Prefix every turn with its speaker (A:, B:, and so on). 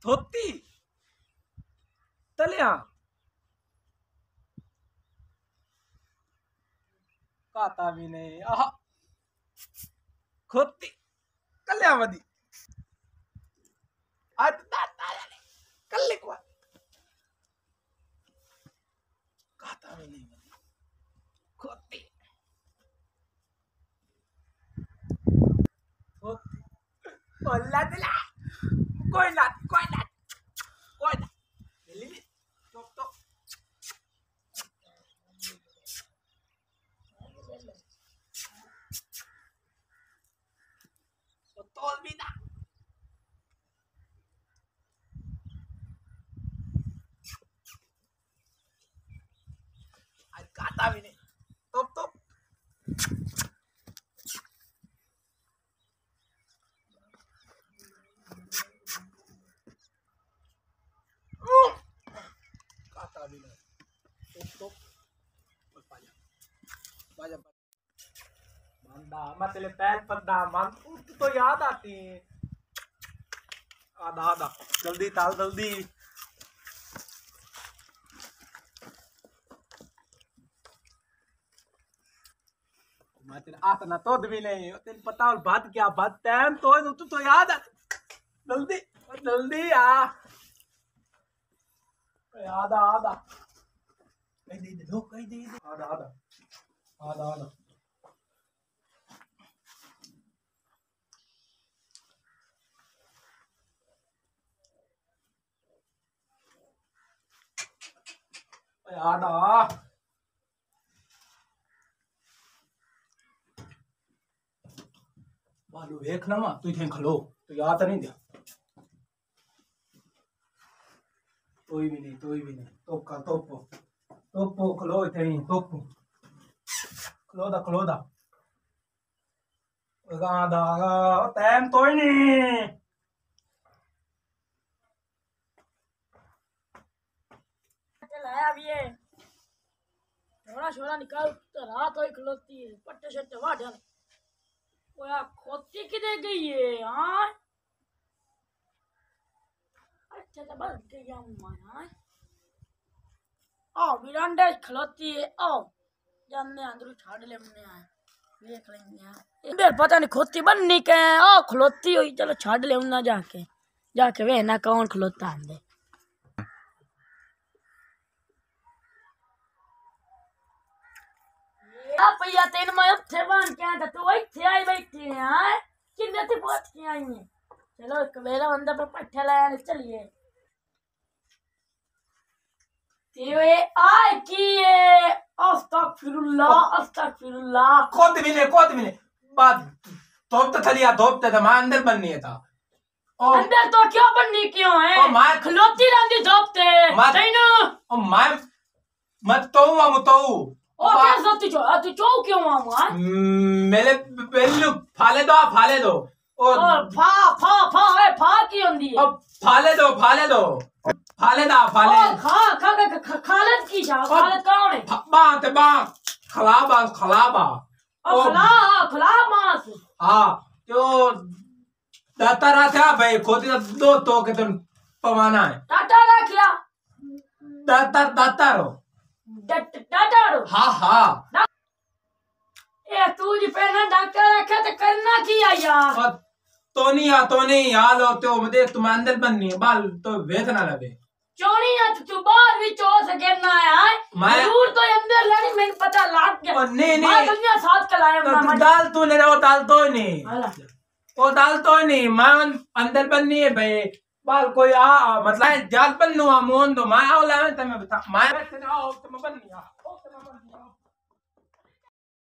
A: धोती तलिया काता भी नहीं आहा खोती तलिया मदी आज दाता यानी कल्ले को काता भी नहीं मदी खोती ओला दिला कोई ना दिल्ली तो तोल भी ना आज काता भी नहीं तो काता भी नहीं तो बाजा मंदा मत ले पैर पद्दा मन तो याद आती है आधा जल्दी ताल जल्दी मैं तेरे आत ना तो भी नहीं तेरे पता और बात क्या बात टाइम तो याद आ जल्दी आ आधा कहीं दे दो कहीं दे आधा आधा बालू देख ना तू इथे खलो तो याद नहीं दिया कोई भी नहीं तोपो खलो इथे ही तोपो खलो दा आधा टाइम तो ही नहीं
B: छोरा निकाल तो रात हो खलोती है पट्टे शट्टे वाड़ डाल वो यार खोती किधर गई है यार अच्छा तो बस गया हूँ यार आओ बिरांडे खलोती है आओ जानने अंदर छाड़ ले हमने आए देख लेंगे इधर पता नहीं खोती बननी के आओ खलोती हुई चलो छाड़ ले हमने जाके वे ना कौन खलोता अंदर भैया तेन मैं उत्थे बन के आया तू इत्थे आई बैठी है हां किन्ने ते पहुंच के आई है चलो एक मेरा बंदा पे पट्ठे लाने चलिए तेरे आए की अस्तगफिरुल्लाह
A: कोत भी ले बात धोप तो थलिया धोप तो मैं अंदर बननी था
B: अंदर तो क्यों बननी क्यों है
A: ओ मैं
B: खलोती रंदी धोपते तैनो
A: ओ मैं मत तो
B: ओ क्या सोती तू चो क्यों मामा
A: मेरे बेलू फाले दो
B: ओ फा की होंदी है
A: अब फाले दो
B: खालत की जा खालत कौन है
A: बा खलाबा
B: ओ खला मास
A: हां जो दाता था भाई खोती दो तो के तुम पवाना है
B: टाटा रखिया
A: दाता रो हाँ
B: ए तू जी पहले डॉक्टर रखे तो करना की यार
A: तो नहीं हाल होते हो मुझे तुम अंदर बननी है बाल तो वेदना लगे
B: चोनी है तू बाहर भी चो सके ना है जरूर तो अंदर लड़ी मैंने पता लाग गया
A: नहीं
B: दुनिया साथ कलाया
A: दाल तो नहीं रहो दाल तो नहीं मैं अंदर बननी है भाई बाल कोई मतलब जाल बन्नू मोहन दो मैं आओ लावे तुम्हें बता मैं आओ तुम बन्नी